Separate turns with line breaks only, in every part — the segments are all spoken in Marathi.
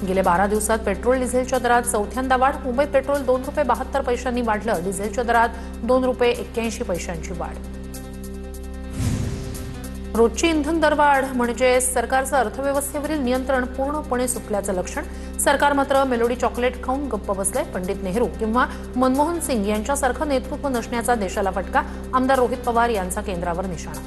गेल्या 12 दिवसात पेट्रोल डिझेलच्या दरात चौथ्यांदा वाढ. मुंबईत पेट्रोल ₹2.72 वाढलं. डिझेलच्या दरात ₹2.81 वाढ. रोजची इंधन दरवाढ म्हणजे सरकारचं अर्थव्यवस्थेवरील नियंत्रण पूर्णपणे सुटल्याचं लक्षण. सरकार मात्र मेलोडी चॉकलेट खाऊन गप्प बसलंय. पंडित नेहरू किंवा मनमोहन सिंग यांच्यासारखं नेतृत्व नसण्याचा देशाला फटका. आमदार रोहित पवार यांचा केंद्रावर निशाणा.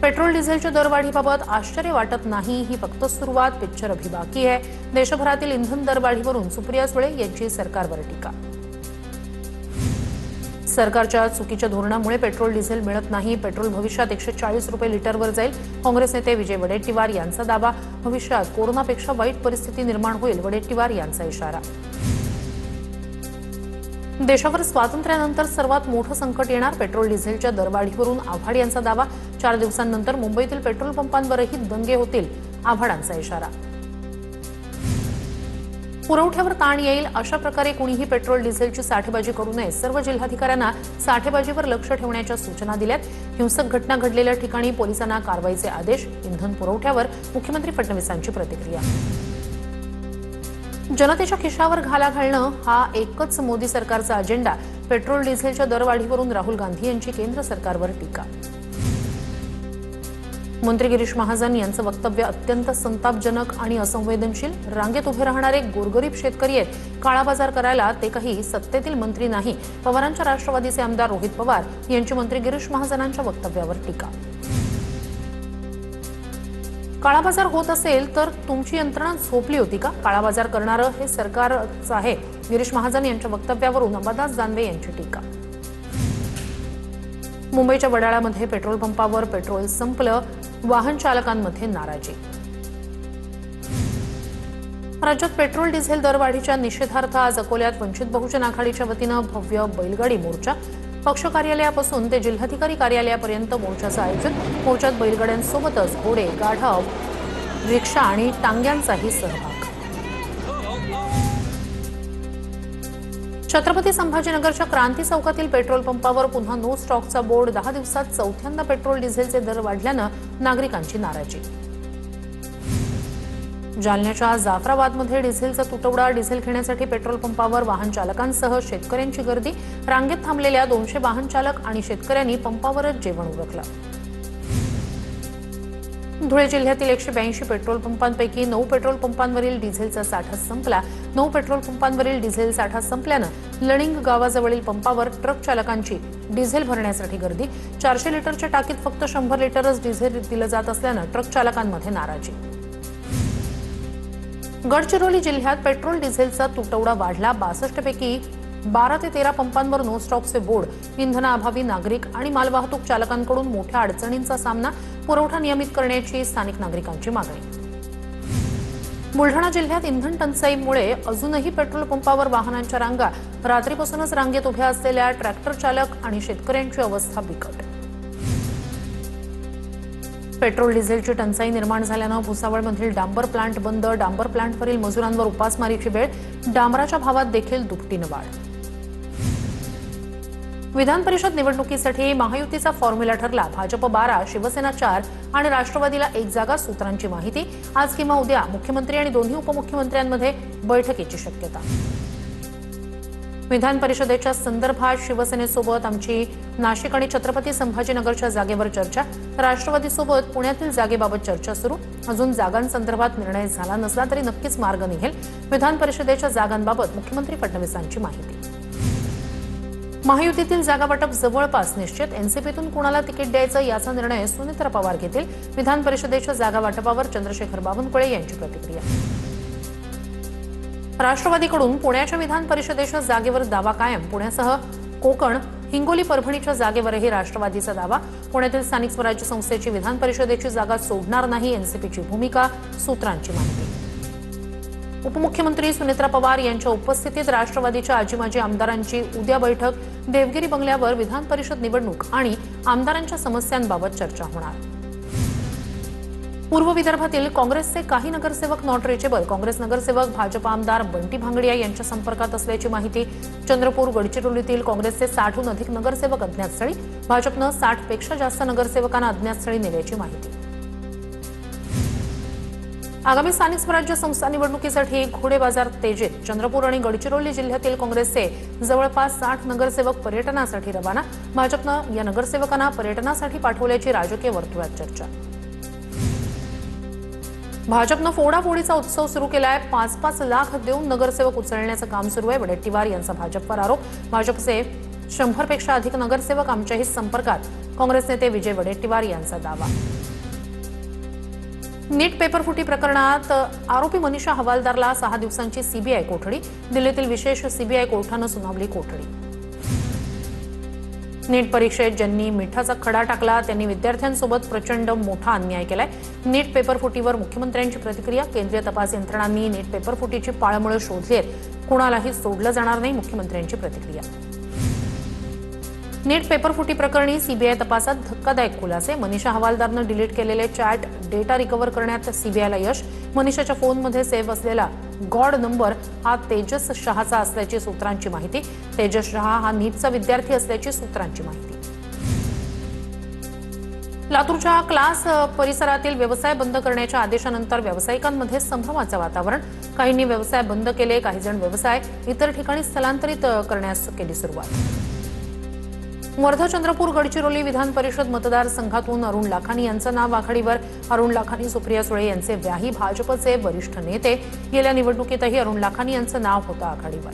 पेट्रोल डिझेलच्या दरवाढीबाबत आश्चर्य वाटत नाही. ही फक्त सुरुवात. पिक्चर अभी बाकी आहे. देशभरातील इंधन दरवाढीवरून सुप्रिया सुळे यांची सरकारवर टीका. सरकारच्या चुकीच्या धोरणामुळे पेट्रोल डिझेल मिळत नाही. पेट्रोल भविष्यात ₹140 लिटरवर जाईल. काँग्रेस नेते विजय वडेट्टीवार यांचा दावा. भविष्यात कोरोनापेक्षा वाईट परिस्थिती निर्माण होईल. वडेट्टीवार यांचा इशारा. देशावर स्वातंत्र्यानंतर सर्वात मोठं संकट येणार. पेट्रोल डिझेलच्या दरवाढीवरून आव्हाड यांचा दावा. 4 दिवसांनंतर मुंबईतील पेट्रोल पंपांवरही दंगे होतील. आव्हाडांचा इशारा. पुरवठ्यावर ताण येईल अशा प्रकारे कुणीही पेट्रोल डिझेलची साठेबाजी करू नये. सर्व जिल्हाधिकाऱ्यांना साठेबाजीवर लक्ष ठेवण्याच्या सूचना दिल्यात. हिंसक घटना घडलेल्या ठिकाणी पोलिसांना कारवाईचे आदेश. इंधन पुरवठ्यावर मुख्यमंत्री फडणवीसांची प्रतिक्रिया. जनतेच्या खिशावर घाला घालणं हा एकच मोदी सरकारचा अजेंडा. पेट्रोल डिझेलच्या दरवाढीवरून राहुल गांधी यांची केंद्र सरकारवर टीका. मंत्री गिरीश महाजन यांचं वक्तव्य अत्यंत संतापजनक आणि असंवेदनशील. रांगेत उभे राहणारे गोरगरीब शेतकरी आहेत. काळाबाजार करायला ते काही सत्तेतील मंत्री नाही. पवारांच्या राष्ट्रवादीचे आमदार रोहित पवार यांची मंत्री गिरीश महाजनांच्या वक्तव्यावर टीका. काळाबाजार होत असेल तर तुमची यंत्रणा झोपली होती का? काळाबाजार करणारं हे सरकारच आहे. गिरीश महाजन यांच्या वक्तव्यावरून अंबादास दानवे यांची टीका. मुंबईच्या वडाळ्यामध्ये पेट्रोल पंपावर पेट्रोल संपलं. वाहन चालकांमध्ये नाराजी. राज्यात पेट्रोल डिझेल दरवाढीच्या निषेधार्थ आज अकोल्यात वंचित बहुजन आघाडीच्या वतीनं भव्य बैलगाडी मोर्चा. पक्ष कार्यालयापासून ते जिल्हाधिकारी कार्यालयापर्यंत मोर्चाचं आयोजन. मोर्चात बैलगाड्यांसोबतच घोडे, गाढव, रिक्षा आणि टांग्यांचाही सहभाग. छत्रपती संभाजीनगरच्या क्रांती चौकातील पेट्रोल पंपावर पुन्हा नो स्टॉकचा बोर्ड. 10 दिवसात चौथ्यांदा पेट्रोल डिझेलचे दर वाढल्यानं नागरिकांची नाराजी. जालन्याच्या जाफराबादमध्ये डिझेलचा तुटवडा. डिझेल घेण्यासाठी पेट्रोल पंपावर वाहन चालकांसह शेतकऱ्यांची गर्दी. रांगेत थांबलेल्या 200 वाहन चालक आणि शेतकऱ्यांनी पंपावरच जेवण उरकलं. धुळे जिल्ह्यातील 182 पेट्रोल पंपांपैकी 9 पेट्रोल पंपांवरील डिझेलचा साठा संपला. 9 पेट्रोल पंपांवरील डिझेल साठा संपल्यानं लणिंग गावाजवळील पंपावर ट्रक चालकांची डिझेल भरण्यासाठी गर्दी. 400 लिटरच्या टाकीत फक्त 100 लिटरच डिझेल दिलं जात असल्यानं ट्रक चालकांमध्ये नाराजी. गडचिरोली जिल्ह्यात पेट्रोल डिझेलचा तुटवडा वाढला. 62 पैकी 12 ते 13 पंपांवर नो स्टॉकचे बोर्ड. इंधनाअभावी नागरिक आणि मालवाहतूक चालकांकडून मोठ्या अडचणींचा सामना. पुरवठा नियमित करण्याची स्थानिक नागरिकांची मागणी. बुलढाणा जिल्ह्यात इंधन टंचाईमुळे अजूनही पेट्रोल पंपावर वाहनांच्या रांगा. रात्रीपासूनच रांगेत उभ्या असलेल्या ट्रॅक्टर चालक आणि शेतकऱ्यांची अवस्था बिकट. पेट्रोल डिझेलची टंचाई निर्माण झाल्यानं भुसावळमधील डांबर प्लांट बंद. डांबर प्लांटवरील मजुरांवर उपासमारीची वेळ. डांबराच्या भावात देखील दुपटीनं वाढ. विधान परिषद निवडणुकीसाठी महायुतीचा फॉर्म्युला ठरला. भाजप 12, शिवसेना 4 आणि राष्ट्रवादीला 1 जागा. सूत्रांची माहिती. आज किंवा उद्या मुख्यमंत्री आणि दोन्ही उपमुख्यमंत्र्यांमध्ये बैठकीची शक्यता. विधान परिषदेच्या संदर्भात शिवसेनेसोबत आमची नाशिक आणि छत्रपती संभाजीनगरच्या जागेवर चर्चा. राष्ट्रवादीसोबत पुण्यातील जागेबाबत चर्चा सुरू. अजून जागांसंदर्भात निर्णय झाला नसला तरी नक्कीच मार्ग निघेल. विधान परिषदेच्या जागांबाबत मुख्यमंत्री फडणवीसांची माहिती. महायुतीतील जागावाटप जवळपास निश्चित. एनसीपीतून कुणाला तिकीट द्यायचं याचा निर्णय सुनेत्रा पवार घेतील. विधान परिषदेच्या जागावाटपावर चंद्रशेखर बावनकुळे यांची प्रतिक्रिया. राष्ट्रवादीकडून पुण्याच्या विधान परिषदेच्या जागेवर दावा कायम. पुण्यासह कोकण, हिंगोली, परभणीच्या जागेवरही राष्ट्रवादीचा दावा. पुण्यातील स्थानिक स्वराज्य संस्थेची विधान परिषदेची जागा सोडणार नाही. एनसीपीची भूमिका. सूत्रांची माहिती. उपमुख्यमंत्री सुनेत्रा पवार यांच्या उपस्थितीत राष्ट्रवादीच्या आजी-माजी आमदारांची उद्या बैठक. देवगिरी बंगल्यावर विधान परिषद निवडणूक आणि आमदारांच्या समस्यांबाबत चर्चा होणार. पूर्व विदर्भातील काँग्रेसचे काही नगरसेवक नॉट रिचेबल. काँग्रेस नगरसेवक भाजप आमदार बंटी भांगडिया यांच्या संपर्कात असल्याची माहिती. चंद्रपूर, गडचिरोलीतील काँग्रेसचे 60हून अधिक नगरसेवक अज्ञातस्थळी. भाजपनं 60 पेक्षा जास्त नगरसेवकांना अज्ञातस्थळी नेल्याची माहिती. आगामी स्थानिक स्वराज्य संस्था निवडणुकीसाठी घोडे बाजार तेजीत. चंद्रपूर आणि गडचिरोली जिल्ह्यातील काँग्रेसचे जवळपास 60 नगरसेवक पर्यटनासाठी रवाना. भाजपनं या नगरसेवकांना पर्यटनासाठी पाठवल्याची राजकीय वर्तुळात चर्चा. भाजपनं फोडाफोडीचा उत्सव सुरू केलाय. 5-5 लाख देऊन नगरसेवक उचलण्याचं काम सुरू आहे. वडेट्टीवार यांचा भाजपवर आरोप. भाजपचे 100 पेक्षा अधिक नगरसेवक आमच्याही संपर्कात. काँग्रेस नेते विजय वडेट्टीवार यांचा दावा. नीट पेपरफुटी प्रकरणात आरोपी मनीषा हवालदारला 6 दिवसांची सीबीआय कोठडी. दिल्लीतील विशेष सीबीआय कोर्टानं सुनावली कोठडी. नीट परीक्षेत ज्यांनी मिठाचा खडा टाकला त्यांनी विद्यार्थ्यांसोबत प्रचंड मोठा अन्याय केलाय. नीट पेपरफुटीवर मुख्यमंत्र्यांची प्रतिक्रिया. केंद्रीय तपास यंत्रणांनी नीट पेपरफुटीची पाळमुळं शोधली आहेत. कुणालाही सोडलं जाणार नाही, मुख्यमंत्र्यांची प्रतिक्रिया. नीट पेपरफुटी प्रकरणी सीबीआय तपासात धक्कादायक खुलासे. मनीषा हवालदारनं डिलीट केलेले चॅट डेटा रिकव्हर करण्यात सीबीआयला यश. मनीषाच्या फोनमध्ये सेव्ह असलेला गॉड नंबर हा तेजस शहाचा असल्याची सूत्रांची माहिती. तेजस शहा हा नीटचा विद्यार्थी असल्याची सूत्रांची माहिती. लातूरच्या क्लास परिसरातील व्यवसाय बंद करण्याच्या आदेशानंतर व्यावसायिकांमध्ये संभ्रमाचं वातावरण. काहींनी व्यवसाय बंद केले, काही जण व्यवसाय इतर ठिकाणी स्थलांतरित करण्यास केली सुरुवात. वर्धा, चंद्रपूर, गडचिरोली विधान परिषद मतदारसंघातून अरुण लाखानी यांचं नाव आघाडीवर. अरुण लाखानी सुप्रिया सुळे यांचे व्याही भाजपचे वरिष्ठ नेते. गेल्या निवडणुकीतही अरुण लाखानी यांचं नाव होतं आघाडीवर.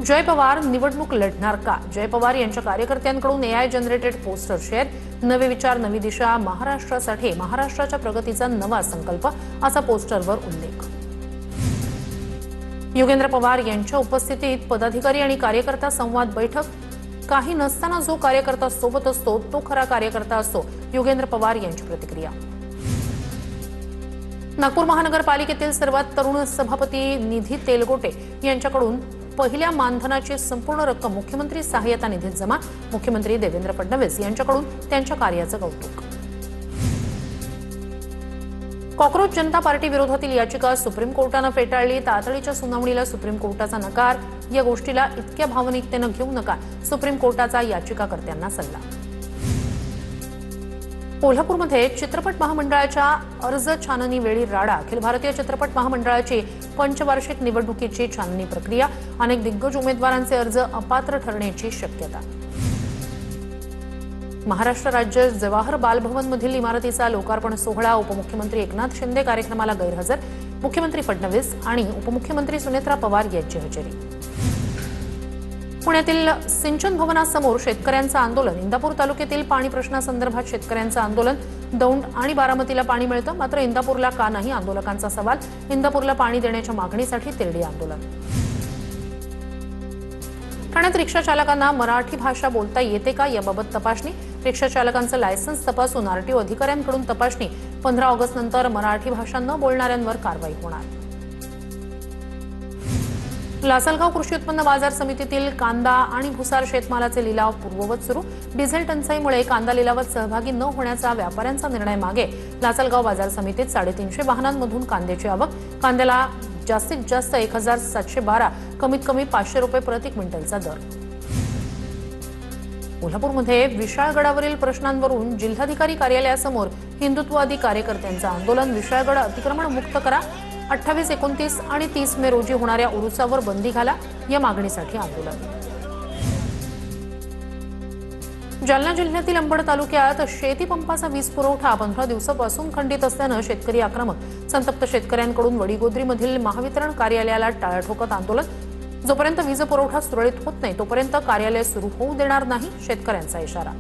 जय पवार निवडणूक लढणार का? जय पवार यांच्या कार्यकर्त्यांकडून एआय जनरेटेड पोस्टर शेअर. नवे विचार, नवी दिशा, महाराष्ट्रासाठी महाराष्ट्राच्या प्रगतीचा नवा संकल्प असा पोस्टरवर उल्लेख. योगेंद्र पवार यांच्या उपस्थितीत पदाधिकारी आणि कार्यकर्ता संवाद बैठक. काही नसताना जो कार्यकर्ता सोबत असतो तो खरा कार्यकर्ता असतो, योगेंद्र पवार यांची प्रतिक्रिया. नागपूर महानगरपालिकेतील सर्वात तरुण सभापती निधी तेलगोटे यांच्याकडून पहिल्या मानधनाची संपूर्ण रक्कम मुख्यमंत्री सहाय्यता निधीत जमा. मुख्यमंत्री देवेंद्र फडणवीस यांच्याकडून त्यांच्या कार्याचं कौतुक. कॉक्रोच जनता पार्टी विरोधातील याचिका सुप्रीम कोर्टानं फेटाळली. तातडीच्या सुनावणीला सुप्रीम कोर्टाचा नकार. या गोष्टीला इतक्या भावनिकतेनं घेऊ नका, सुप्रीम कोर्टाचा याचिकाकर्त्यांना सल्ला. कोल्हापूरमध्ये चित्रपट महामंडळाच्या अर्ज छाननी वेळी राडा. अखिल भारतीय चित्रपट महामंडळाची पंचवार्षिक निवडणुकीची छाननी प्रक्रिया. अनेक दिग्गज उमेदवारांचे अर्ज अपात्र ठरण्याची शक्यता. महाराष्ट्र राज्य जवाहर बालभवनमधील इमारतीचा लोकार्पण सोहळा. उपमुख्यमंत्री एकनाथ शिंदे कार्यक्रमाला गैरहजर. मुख्यमंत्री फडणवीस आणि उपमुख्यमंत्री सुनेत्रा पवार यांची हजेरी. पुण्यातील सिंचन भवनासमोर शेतकऱ्यांचं आंदोलन. इंदापूर तालुक्यातील पाणी प्रश्नासंदर्भात शेतकऱ्यांचं आंदोलन. दौंड आणि बारामतीला पाणी मिळतं, मात्र इंदापूरला का नाही, आंदोलकांचा सवाल. इंदापूरला पाणी देण्याच्या मागणीसाठी तिरडी आंदोलन. ठाण्यात रिक्षा चालकांना मराठी भाषा बोलता येते का याबाबत तपासणी. रिक्षा चालकांचं लायसन्स तपासून आरटीओ अधिकाऱ्यांकडून तपासणी. 15 ऑगस्ट नंतर मराठी भाषा न बोलणाऱ्यांवर कारवाई होणार. लासलगाव कृषी उत्पन्न बाजार समितीतील कांदा आणि भुसार शेतमालाचे लिलाव पूर्ववत सुरू. डिझेल टंचाईमुळे कांदा लिलावात सहभागी न होण्याचा व्यापाऱ्यांचा निर्णय मागे. लासलगाव बाजार समितीत 350 वाहनांमधून कांद्याची आवक. कांद्याला जास्तीत जास्त 1712, कमीत कमी 500 रुपये प्रति क्विंटलचा दर. कोल्हापूरमध्ये विशाळगडावरील प्रश्नांवरून जिल्हाधिकारी कार्यालयासमोर हिंदुत्ववादी कार्यकर्त्यांचं आंदोलन. विशाळगड अतिक्रमण मुक्त करा. 28, 29 आणि 30 मे रोजी होणाऱ्या उरुसावर बंदी घाला या मागणीसाठी आंदोलन. जालना जिल्ह्यातील अंबड तालुक्यात शेती पंपाचा वीज पुरवठा 15 दिवसापासून खंडित असल्यानं शेतकरी आक्रमक. संतप्त शेतकऱ्यांकडून वडीगोद्रीमधील महावितरण कार्यालयाला टाळं ठोकत आंदोलन. जोपर्यंत वीज पुरवठा सुरळीत होत नाही तोपर्यंत कार्यालय सुरू होऊ देणार नाही, शेतकऱ्यांचा इशारा.